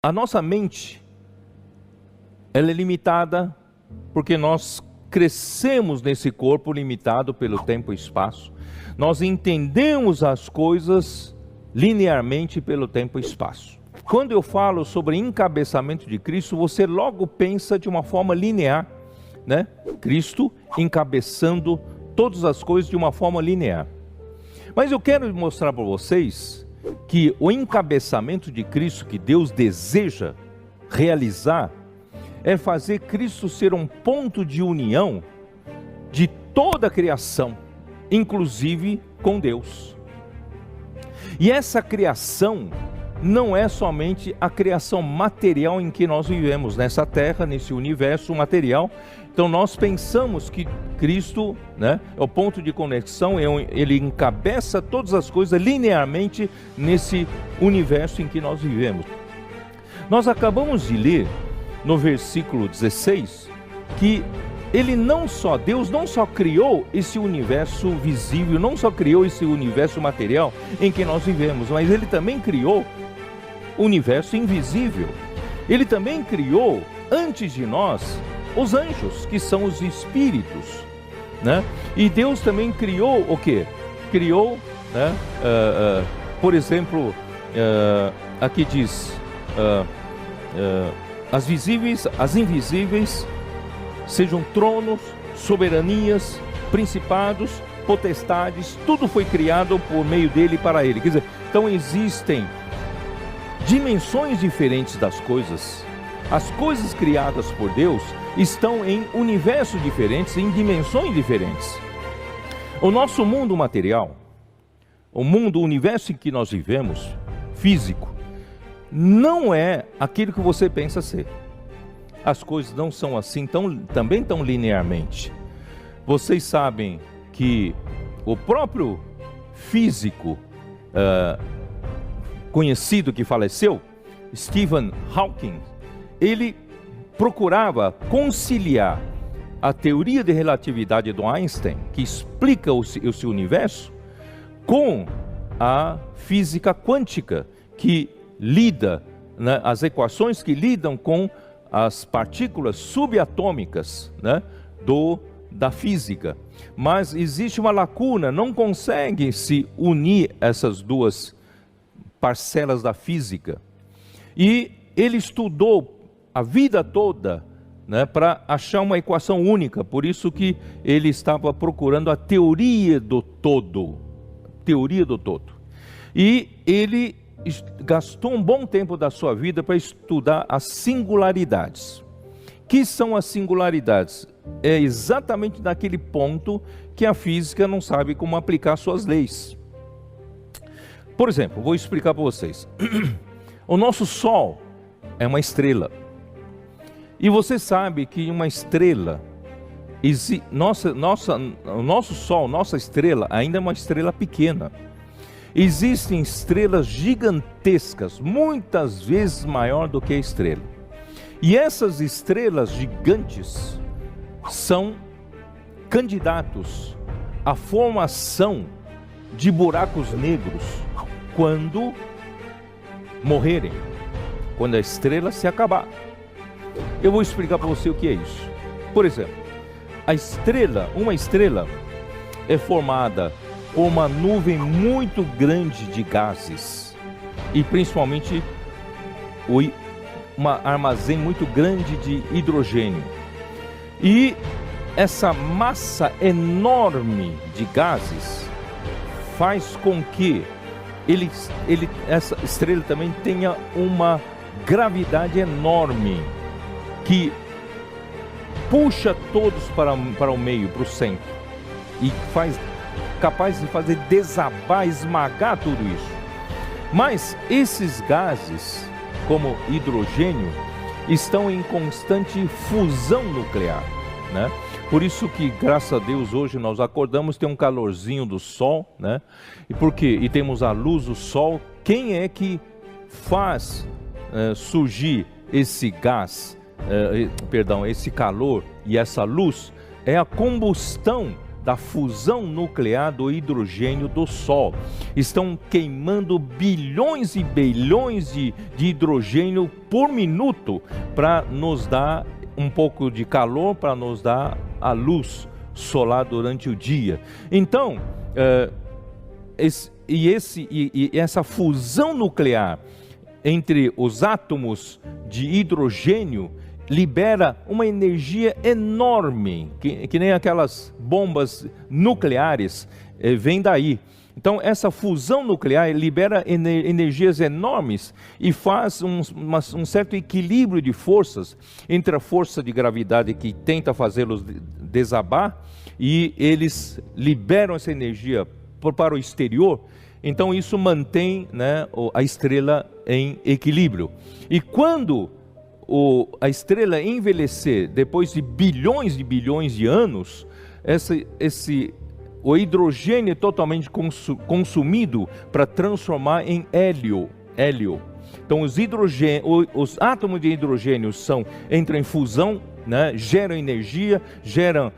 A nossa mente, ela é limitada porque nós crescemos nesse corpo limitado pelo tempo e espaço. Nós entendemos as coisas linearmente pelo tempo e espaço. Quando eu falo sobre encabeçamento de Cristo, você logo pensa de uma forma linear, né? Cristo encabeçando todas as coisas de uma forma linear. Mas eu quero mostrar para vocês que o encabeçamento de Cristo que Deus deseja realizar é fazer Cristo ser um ponto de união de toda a criação, inclusive com Deus. E essa criação não é somente a criação material em que nós vivemos, nessa terra, nesse universo material. Então nós pensamos que Cristo, né, é o ponto de conexão, ele encabeça todas as coisas linearmente nesse universo em que nós vivemos. Nós acabamos de ler no versículo 16 que Deus não só criou esse universo visível, não só criou esse universo material em que nós vivemos, mas Ele também criou o universo invisível. Ele também criou, antes de nós, os anjos, que são os espíritos, né? E Deus também criou o quê? Criou, né? Por exemplo, aqui diz, as visíveis, as invisíveis, sejam tronos, soberanias, principados, potestades, tudo foi criado por meio dele e para ele. Quer dizer, então existem dimensões diferentes das coisas. As coisas criadas por Deus estão em universos diferentes, em dimensões diferentes. O nosso mundo material, o universo em que nós vivemos, físico, não é aquilo que você pensa ser. As coisas não são assim também tão linearmente. Vocês sabem que o próprio físico conhecido que faleceu, Stephen Hawking, ele procurava conciliar a teoria de relatividade do Einstein, que explica o seu universo, com a física quântica, que lida, né, as equações que lidam com as partículas subatômicas, né, da física. Mas existe uma lacuna, não consegue se unir essas duas parcelas da física. E ele estudou a vida toda, né, para achar uma equação única. Por isso que ele estava procurando a teoria do todo. Teoria do todo. E ele gastou um bom tempo da sua vida para estudar as singularidades. Que são as singularidades? É exatamente naquele ponto que a física não sabe como aplicar suas leis. Por exemplo, vou explicar para vocês. O nosso Sol é uma estrela. E você sabe que uma estrela, o nosso Sol, nossa estrela, ainda é uma estrela pequena. Existem estrelas gigantescas, muitas vezes maior do que a estrela. E essas estrelas gigantes são candidatos à formação de buracos negros quando morrerem, quando a estrela se acabar. Eu vou explicar para você o que é isso. Por exemplo, uma estrela é formada por uma nuvem muito grande de gases e principalmente um armazém muito grande de hidrogênio. E essa massa enorme de gases faz com que essa estrela também tenha uma gravidade enorme que puxa todos para o meio, para o centro, e capaz de fazer desabar, esmagar tudo isso. Mas esses gases, como hidrogênio, estão em constante fusão nuclear, né? Por isso que, graças a Deus, hoje nós acordamos, tem um calorzinho do Sol, né? E por quê? E temos a luz do Sol. Quem é que faz surgir esse gás, esse calor e essa luz? É a combustão da fusão nuclear do hidrogênio do Sol. Estão queimando bilhões e bilhões de hidrogênio por minuto para nos dar um pouco de calor, para nos dar a luz solar durante o dia. Então, essa fusão nuclear entre os átomos de hidrogênio libera uma energia enorme, que nem aquelas bombas nucleares, vem daí. Então essa fusão nuclear libera energias enormes e faz um certo equilíbrio de forças entre a força de gravidade que tenta fazê-los desabar, e eles liberam essa energia para o exterior. Então isso mantém, né, a estrela em equilíbrio. E quando a estrela envelhecer, depois de bilhões de anos, o hidrogênio é totalmente consumido para transformar em hélio. Então os átomos de hidrogênio entram em fusão, né, geram energia, geram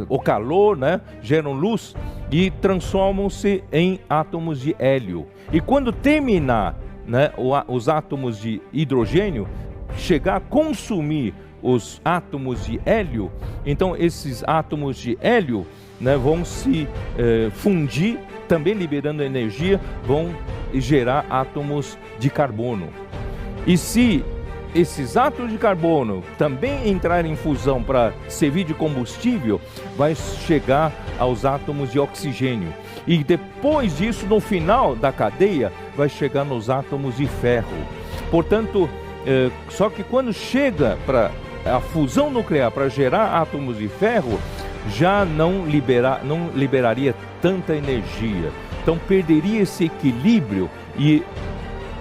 o calor, né, geram luz e transformam-se em átomos de hélio. E quando terminar, né, os átomos de hidrogênio chegar a consumir os átomos de hélio, então esses átomos de hélio, né, vão se fundir, também liberando energia, vão gerar átomos de carbono. E se esses átomos de carbono também entrarem em fusão para servir de combustível, vai chegar aos átomos de oxigênio. E depois disso, no final da cadeia, vai chegar nos átomos de ferro. Portanto, só que quando chega para a fusão nuclear para gerar átomos de ferro, já não liberaria tanta energia. Então perderia esse equilíbrio e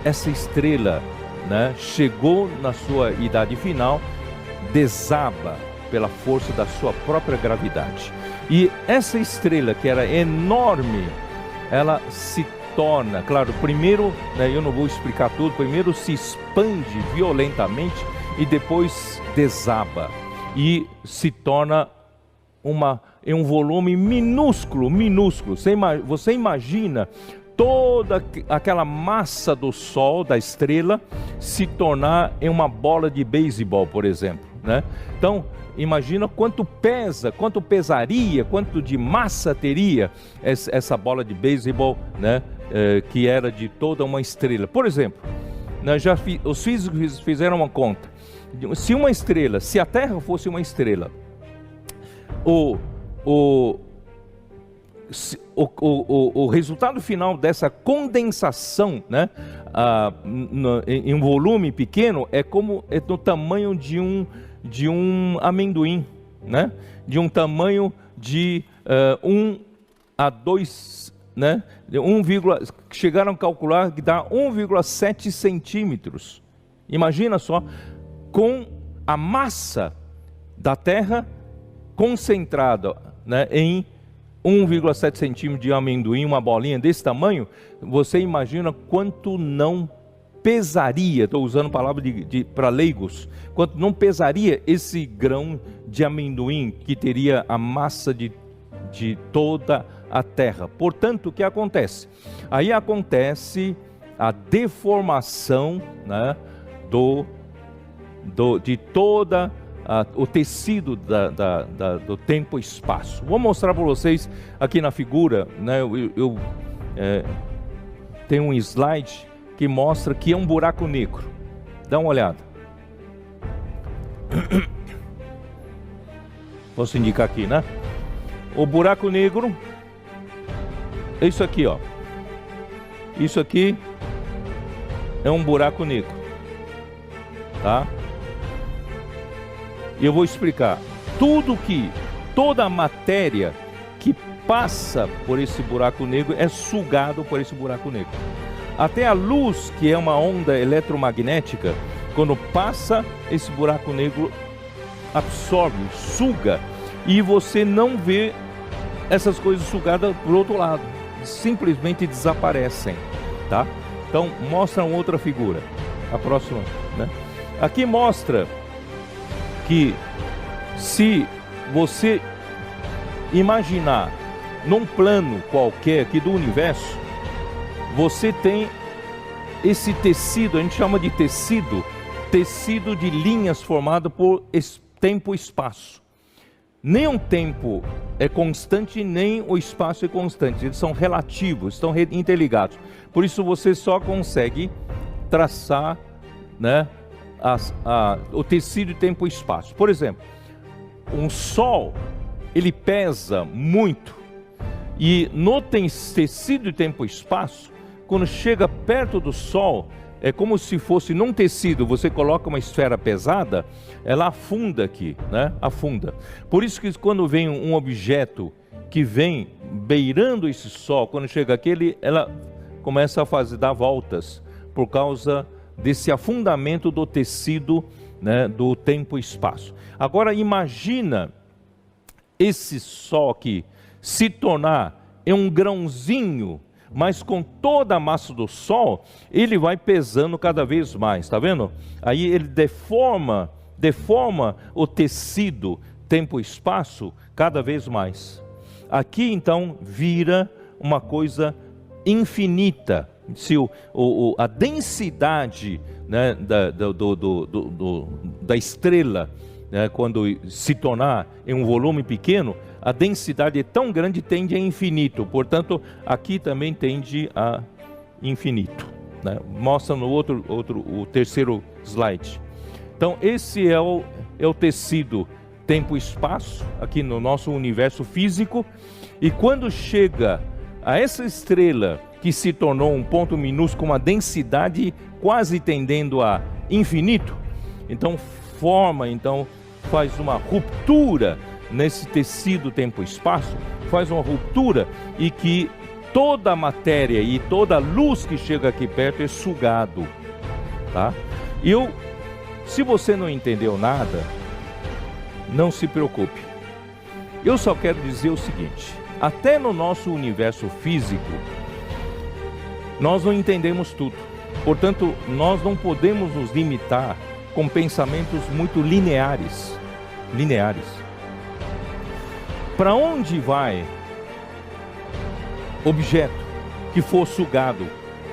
essa estrela, né, chegou na sua idade final, desaba pela força da sua própria gravidade. E essa estrela, que era enorme, ela se torna, claro, primeiro, né, eu não vou explicar tudo, primeiro se expande violentamente e depois desaba e se torna em um volume minúsculo. Você imagina toda aquela massa do Sol, da estrela, se tornar em uma bola de beisebol, por exemplo, né? Então, imagina quanto pesaria, quanto de massa teria essa bola de beisebol, né? Que era de toda uma estrela. Por exemplo, né, os físicos fizeram uma conta. Se a Terra fosse uma estrela, o resultado final dessa condensação, né, em um volume pequeno, é do tamanho de um amendoim, né, de um tamanho de 1 a 2, né, chegaram a calcular que dá 1,7 centímetros. Imagina só, com a massa da Terra concentrada, né, em 1,7 centímetros de amendoim, uma bolinha desse tamanho, você imagina quanto não pesaria, estou usando palavra para leigos, quanto não pesaria esse grão de amendoim que teria a massa de toda a Terra. Portanto, o que acontece? Aí acontece a deformação, né, de toda o tecido do tempo e espaço. Vou mostrar para vocês aqui na figura, né, eu tenho um slide que mostra que é um buraco negro. Dá uma olhada. Posso indicar aqui, né? O buraco negro é isso aqui, ó. Isso aqui é um buraco negro, tá? E eu vou explicar. Toda a matéria que passa por esse buraco negro é sugado por esse buraco negro. Até a luz, que é uma onda eletromagnética, quando passa, esse buraco negro absorve, suga, e você não vê essas coisas sugadas do outro lado, simplesmente desaparecem, tá? Então mostra uma outra figura, a próxima, né? Aqui mostra que se você imaginar num plano qualquer aqui do universo, você tem esse tecido, a gente chama de tecido de linhas formado por tempo e espaço. Nem um tempo é constante, nem o espaço é constante. Eles são relativos, estão interligados. Por isso você só consegue traçar, né, o tecido de tempo e espaço. Por exemplo, um sol, ele pesa muito. E no tecido de tempo e espaço, quando chega perto do sol, é como se fosse num tecido, você coloca uma esfera pesada, ela afunda aqui, né? Afunda. Por isso que quando vem um objeto que vem beirando esse sol, quando chega aqui, ela começa a dar voltas, por causa desse afundamento do tecido, né, do tempo e espaço. Agora imagina esse sol aqui se tornar em um grãozinho, mas com toda a massa do Sol, ele vai pesando cada vez mais, está vendo? Aí ele deforma o tecido, tempo e espaço, cada vez mais. Aqui então vira uma coisa infinita. Se a densidade, né, da estrela, né, quando se tornar em um volume pequeno, a densidade é tão grande, tende a infinito. Portanto, aqui também tende a infinito, né? Mostra no o terceiro slide. Então, esse é o tecido tempo e espaço, aqui no nosso universo físico. E quando chega a essa estrela, que se tornou um ponto minúsculo, com uma densidade quase tendendo a infinito, então faz uma ruptura nesse tecido tempo e espaço, faz uma ruptura, e que toda a matéria e toda a luz que chega aqui perto é sugado, tá? Se você não entendeu nada, não se preocupe. Eu só quero dizer o seguinte: até no nosso universo físico, nós não entendemos tudo. Portanto, nós não podemos nos limitar com pensamentos muito lineares. Para onde vai objeto que for sugado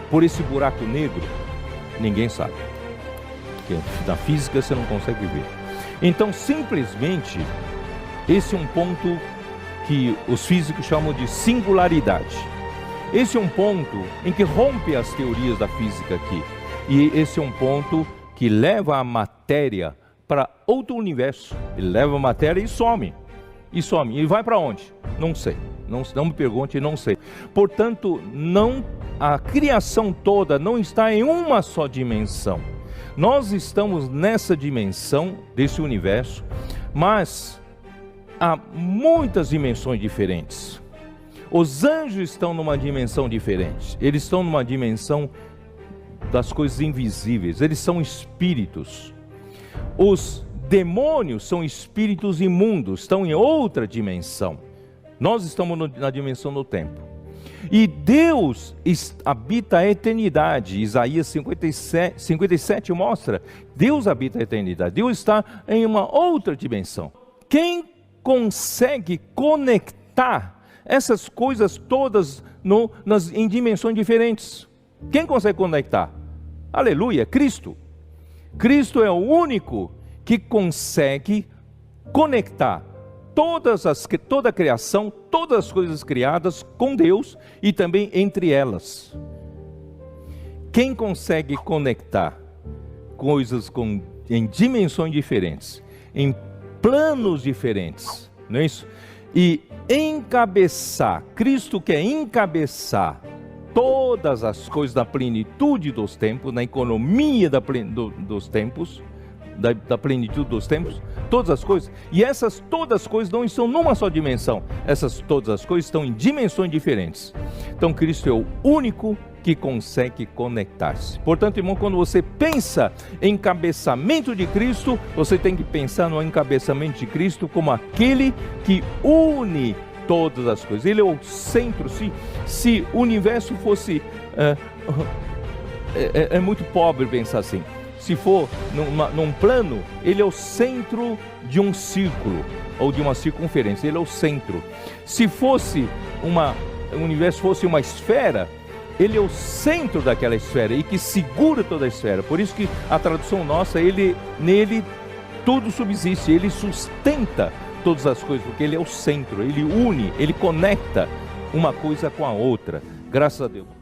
por esse buraco negro? Ninguém sabe. Porque na física você não consegue ver. Então, simplesmente, esse é um ponto que os físicos chamam de singularidade. Esse é um ponto em que rompe as teorias da física aqui. E esse é um ponto que leva a matéria para outro universo. Ele leva a matéria e some. E vai para onde? Não sei. Não me pergunte, não sei. Portanto, a criação toda não está em uma só dimensão. Nós estamos nessa dimensão desse universo, mas há muitas dimensões diferentes. Os anjos estão numa dimensão diferente. Eles estão numa dimensão das coisas invisíveis. Eles são espíritos. Os demônios são espíritos imundos, estão em outra dimensão. Nós estamos na dimensão do tempo. E Deus habita a eternidade. Isaías 57 mostra: Deus habita a eternidade. Deus está em uma outra dimensão. Quem consegue conectar essas coisas todas em dimensões diferentes? Quem consegue conectar? Aleluia, Cristo. Cristo é o único que consegue conectar toda a criação, todas as coisas criadas com Deus e também entre elas. Quem consegue conectar coisas em dimensões diferentes, em planos diferentes, não é isso? E encabeçar, Cristo quer encabeçar todas as coisas da plenitude dos tempos, na economia dos tempos, da plenitude dos tempos, todas as coisas, e todas as coisas não estão numa só dimensão, todas as coisas estão em dimensões diferentes. Então Cristo é o único que consegue conectar-se. Portanto, irmão, quando você pensa em encabeçamento de Cristo, você tem que pensar no encabeçamento de Cristo como aquele que une todas as coisas. Ele é o centro. Se o universo fosse... é muito pobre pensar assim. se for num plano, ele é o centro de um círculo, ou de uma circunferência, ele é o centro. Se fosse o universo fosse uma esfera, ele é o centro daquela esfera e que segura toda a esfera. Por isso que a tradução nossa, nele tudo subsiste, ele sustenta todas as coisas, porque ele é o centro, ele une, ele conecta uma coisa com a outra. Graças a Deus.